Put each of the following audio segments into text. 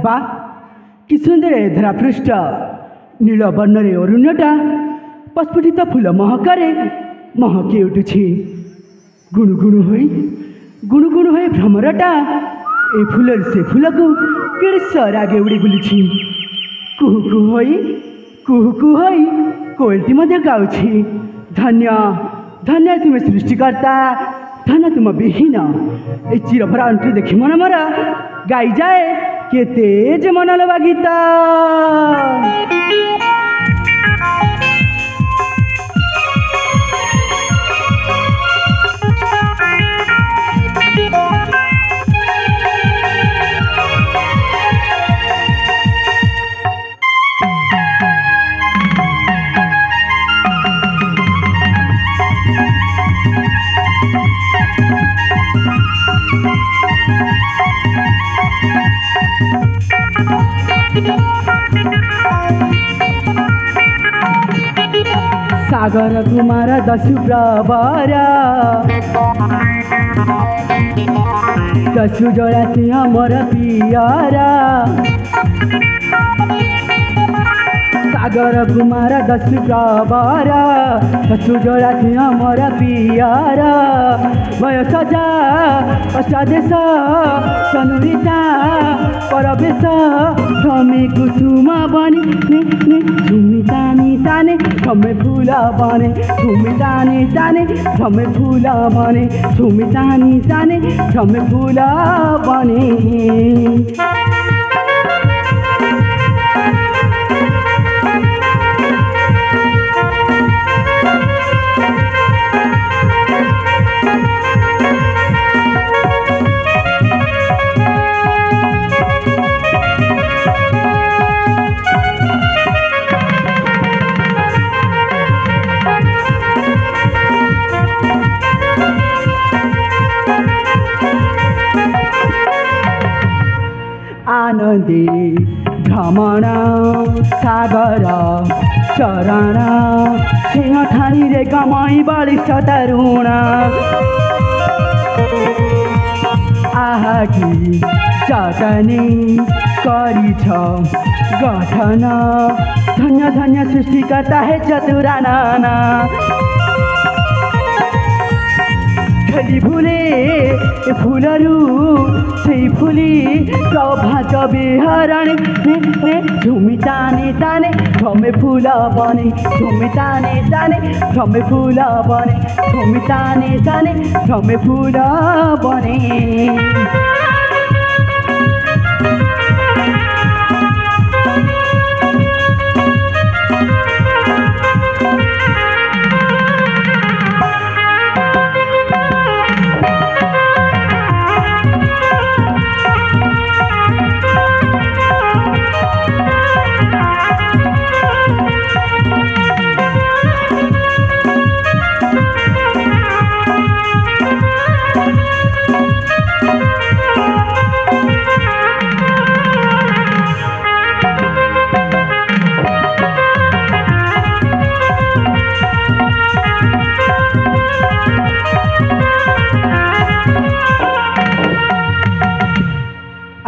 बा कि सुंदर धरापृष्ठ नील वर्णरे अरुण्यटा प्रस्फुटित फूल महकारे महकी उठुछि। गुणुगुणु होई भ्रमरटा ए फूलर से फूलको केड़े आगे उड़ी बुलुछि। कुहु होई कोयलटी मध्य गाउछि। धन्य धन्य तुम सृष्टिकर्ता, धन्य तुम विहीन। ए चिरभरा अंटी देखि मन मरा गाई जाए केते जे मन लबा गीता। सागर कुमार दस्यु प्रवर दस्यु जड़ा सिंह मोर पियरा। सागर कुमार दस्यु प्रवर दस्यु जड़ा सिंह मोर पियरा। बयस जा अष्टादेश सनुरिता परवेश थमे कुसुम बनी झुमी तानी ताने थमे फूल बने। झुमी तानी ताने थमे फूल बने। झुमी तानी ताने थमे फूल बने। आनंदी भ्रमण सागर चरण सिंह ठानी रे गमई बलिष्ठ तरुण। आहाकी चटनी करिछ गठन धन्य धन्य सृष्टिकर्ता हे चतुरानन। खेली फूले फूलरू से फूली प्रभात बिहरण। झुमी ताने ताने थमे फूल बने। झुमी ताने ताने थमे फूल बने। झुमी ताने ताने थमे फूल बने।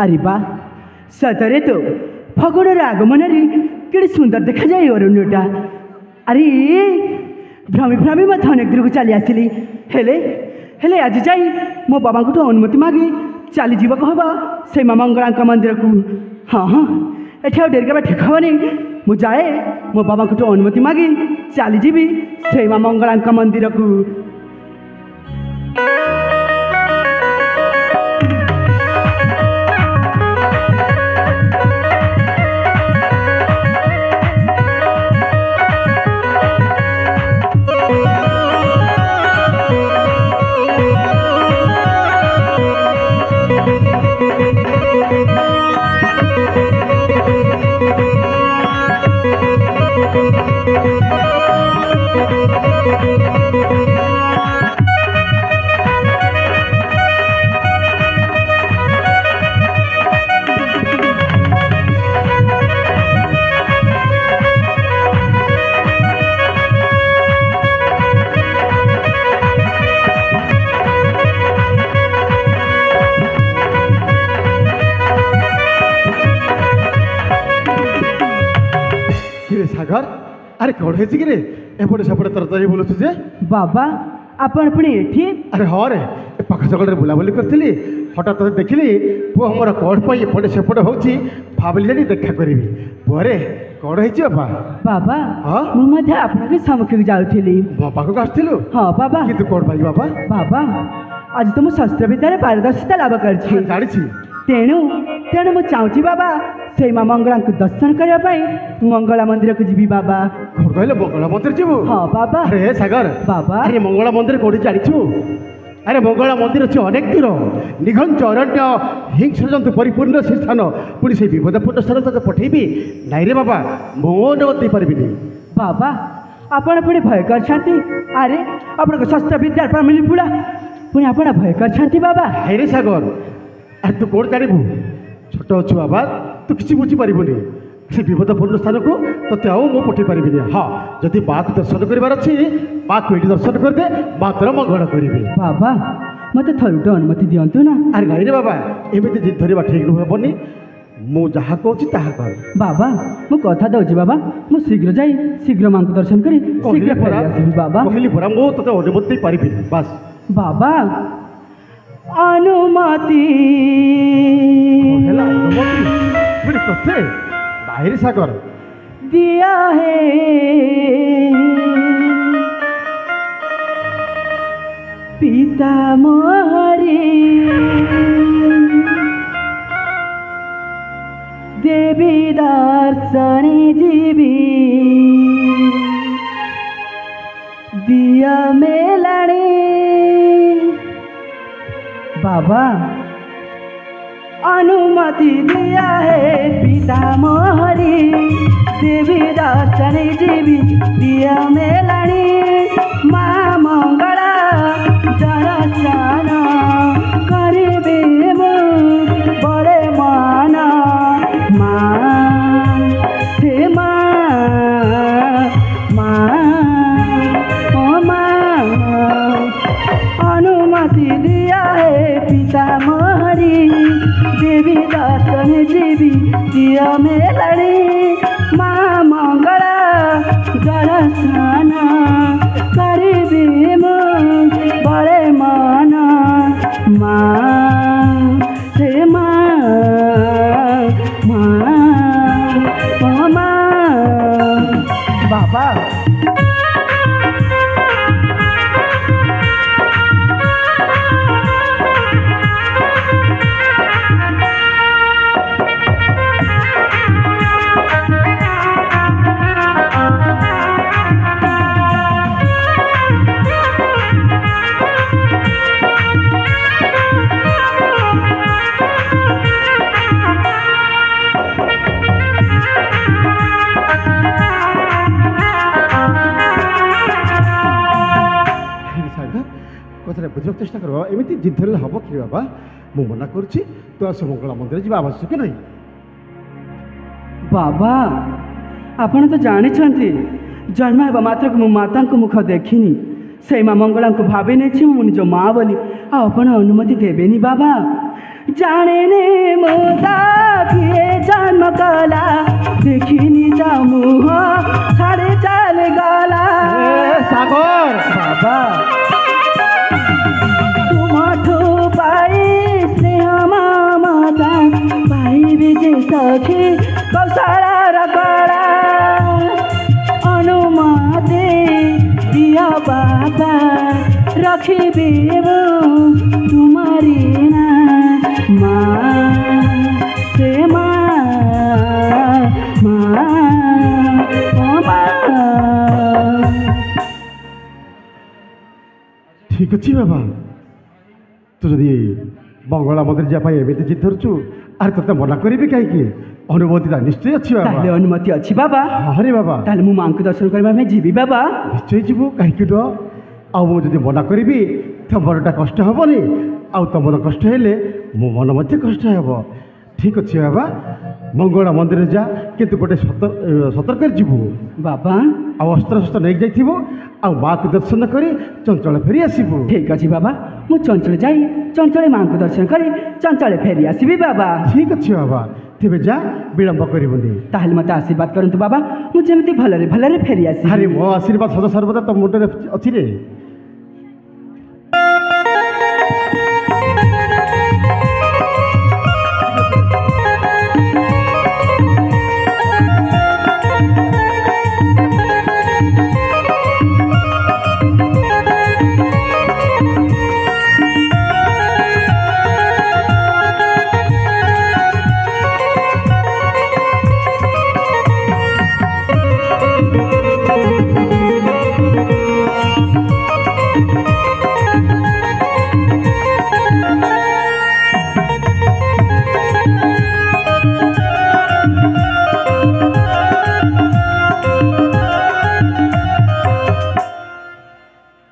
अरे बा सतरे तो फगुणर आगमन केड़े सुंदर देखा जाए अरण्यटा। अरे भ्रमी भ्रमी मत अनेक दूर को चली आसली हेले हेले आज जाई मो बाबा को अनुमति मागी चली जीवक हवा से माँ मंगला मंदिर को। हाँ हाँ एठे डेर के ठेक हेनी मु जाए मो बाबा को अनुमति मागी चली जीवी से माँ मंगला मंदिर को। ସାଗର ଆରେ କ'ଣ ହେଇଛି କି ରେ ଏପଟେ ସେପଟେ ତର ତର ବୁଲୁଛୁ ଯେ ବାବା ଆପଣ ପୁଣି ଏଠି ଆରେ ହଁ ରେ ଏ ପାଖ ଜଙ୍ଗଲରେ ବୁଲାବୁଲି କରିଥିଲି ହଠାତ୍ ତତେ ଦେଖିଲି ପୁଅ ମୋର କ'ଣ ପାଇଁ ଏପଟେ ସେପଟେ ହେଉଛି ଭାବିଲି ଯେ ଦେଖା କରିବି ପୁଅରେ କ'ଣ ହେଇଛି ବାପା ବାବା ହଁ? ମୁଁ ମଧ୍ୟ ଆପଣଙ୍କ ସମ୍ମୁଖକୁ ଯାଉଥିଲି ମୋ ପାଖକୁ ଆସିଥିଲୁ ହଁ ବାବା କିନ୍ତୁ କ'ଣ ପାଇଁ ବାପା ବାବା ଆଜି ତ ମୁଁ ଶସ୍ତ୍ର ବିଦ୍ୟାରେ ପାରଦର୍ଶିତା ଲାଭ କରିଛି ଜାଣିଛି ତେଣୁ ତେଣୁ ମୁଁ ଚାହୁଁଛି ବାବା ସେଇ ମା ମଙ୍ଗଳାଙ୍କୁ ଦର୍ଶନ କରିବା ପାଇଁ ମଙ୍ଗଳା ମନ୍ଦିରକୁ ଯିବି ବାବା କ'ଣ କହିଲେ ମଙ୍ଗଳା ମନ୍ଦିର ଯିବୁ ହଁ ବାବା ଆରେ ସାଗର ବାବା ଆରେ ମଙ୍ଗଳା ମନ୍ଦିର କୋଉଠି ଜାଣିଛୁ ଆରେ ମଙ୍ଗଳା ମନ୍ଦିର ଅଛି ଅନେକ ଦୂର ନିଘଞ୍ଚ ଅରଣ୍ୟ ହିଂସ୍ର ଜନ୍ତୁ ପରିପୂର୍ଣ୍ଣ ସେ ସ୍ଥାନ ପୁଣି ସେଇ ବିପଦପୂର୍ଣ୍ଣ ସ୍ଥାନ ତତେ ପଠେଇବି ନାଇଁରେ ବାବା ମୁଁ ଦେଇପାରିବିନି ବାବା ଆପଣ ପୁଣି ଭୟ କରିଛନ୍ତି ଆରେ ଆପଣଙ୍କ ଶସ୍ତ୍ର ବିଦ୍ୟାର ପ୍ରମିଳି ପୁଡ଼ା ପୁଣି ଆପଣ ଭୟ କରିଛନ୍ତି ବାବା ହାଇରେ ସାଗର ଆରେ ତୁ କୋଉଠି ଜାଣିବୁ ଛୋଟ ଅଛୁ ବାବା ତୁ କିଛି ବୁଝିପାରିବୁନି ସେ ବିପଦପୂର୍ଣ୍ଣ ସ୍ଥାନକୁ ତତେ ଆଉ ମୁଁ ପଠେଇ ପାରିବିନି ହଁ ଯଦି ମାଆକୁ ଦର୍ଶନ କରିବାର ଅଛି ମାଆକୁ ଏଇଠି ଦର୍ଶନ କରିଦେ ମାତ୍ର ମଙ୍ଗଳ କରିବି ବାବା ମୋତେ ଥରୁଟେ ଅନୁମତି ଦିଅନ୍ତୁ ନା ଆରେ ନାଇଁରେ ବାବା ଏମିତି ଜିଦ୍ ଧରିବା ଠିକ୍ ହେବନି ମୁଁ ଯାହା କହୁଛି ତାହା କର ବାବା ମୁଁ କଥା ଦେଉଛି ବାବା ମୁଁ ଶୀଘ୍ର ଯାଇ ଶୀଘ୍ର ମାଙ୍କୁ ଦର୍ଶନ କରି ଶୀଘ୍ର ଫେରି ଆସିବି ବାବା କହିଲି ପରା ମୁଁ ତତେ ଅନୁମତି ଦେଇପାରିବିନି ବାସ୍ ବାବା ଅନୁମତି ହେଲା ଅନୁମତି ପୁଣି ତତେ ନାଇଁରେ ସାଗର दिया है पिता मोहरे देवी दर्शने जीवी दिया मेलने बाबा अनुमति दिया है पिता मोहरी देवी दर्शन जीवी दिया मेलानी माँ मंगला दर्शन करिबे मु बड़े मान माँ हे माँ ओ माँ अनुमति दिया है पिता मोहरी देवी दर्शन जीवी दिया मेलनी माँ मंगला दर्शन करिबे मु बड़े मन माँ हे माँ ओ माँ बाबा কথাটা বুঝবার চেষ্টা করো এমনি জিদ ধরলে হব কি বাবা ମୁଁ ମନା କରୁଛି ତୁ ଆସ ମଙ୍ଗଳା ମନ୍ଦିର ଯିବା ଆବଶ୍ୟକ ନାହିଁ ବାବା ଆପଣ ତ ଜାଣିଛନ୍ତି ଜନ୍ମ ହେବା ମାତ୍ରକୁ ମୁଁ ମାତାଙ୍କ ମୁଖ ଦେଖିନି ସେଇ ମା ମଙ୍ଗଳାଙ୍କୁ ଭାବି ନେଇଛି ମୁଁ ନିଜ ମା ବୋଲି ଆଉ ଆପଣ ଅନୁମତି ଦେବେନି ବାବା ଜାଣେନି ମୁଁ କିଏ ଜନ୍ମ କଲା ଦେଖିନି ତା ମୁହ ଛାଡ଼ି ଚାଲି ଗଲା ସାଗର ବାବା ତୁମଠୁ ପାଇ ସ୍ନେହ ମମତା ପାଇବି ଯେ ସଖୀ କୌଶଳର କଳା ଅନୁମତି ଦିଅ ବାବା ରଖିବି ମୁଁ ତୁମରି ନା ମା ସେ ମା ଓ ମା ଠିକ୍ ଅଛି ବାବା ତୁ ଯଦି ମଙ୍ଗଳା ମନ୍ଦିର ଯିବା ପାଇଁ ଏମିତି ଜିଦ୍ ଧରୁଛୁ ଆରେ ତତେ ମନା କରିବି କାହିଁକି ଅନୁମତିଟା ନିଶ୍ଚୟ ଅଛି ବାବା ତାହେଲେ ଅନୁମତି ଅଛି ବାବା ହଁ ରେ ବାବା ତାହେଲେ ମୁଁ ମାଙ୍କୁ ଦର୍ଶନ କରିବା ପାଇଁ ଯିବି ବାବା ନିଶ୍ଚୟ ଯିବୁ କାହିଁକି ନୁହଁ ଆଉ ମୁଁ ଯଦି ମନା କରିବି ତ ମନଟା କଷ୍ଟ ହେବନି ଆଉ ତୋ ମନ କଷ୍ଟ ହେଲେ ମୋ ମନ ମଧ୍ୟ କଷ୍ଟ ହେବ ଠିକ୍ ଅଛି ବାବା ମଙ୍ଗଳା ମନ୍ଦିର ଯା କିନ୍ତୁ ଗୋଟେ ସତର୍କରେ ଯିବୁ ବାବା ଆଉ ଅସ୍ତ୍ର ନେଇକି ଯାଇଥିବୁ ଆଉ ମାଆକୁ ଦର୍ଶନ କରି ଚଞ୍ଚଳ ଫେରି ଆସିବୁ ଠିକ୍ ଅଛି ବାବା ମୁଁ ଚଞ୍ଚଳ ଯାଇ ଚଞ୍ଚଳ ମାଙ୍କୁ ଦର୍ଶନ କରି ଚଞ୍ଚଳ ଫେରି ଆସିବି ବାବା ଠିକ୍ ଅଛି ବାବା ତେବେ ଯା ବିଳମ୍ବ କରିବୁନି। ତାହେଲେ ମୋତେ ଆଶୀର୍ବାଦ କରନ୍ତୁ ବାବା, ମୁଁ ଯେମିତି ଭଲରେ ଭଲରେ ଫେରି ଆସିବି। ଆରେ ମୋ ଆଶୀର୍ବାଦ ସଦା ସର୍ବଦା ତୋ ମୁଣ୍ଡରେ ଅଛି ରେ।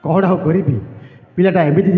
କ'ଣ ଆଉ କରିବି, ପିଲାଟା ଏମିତି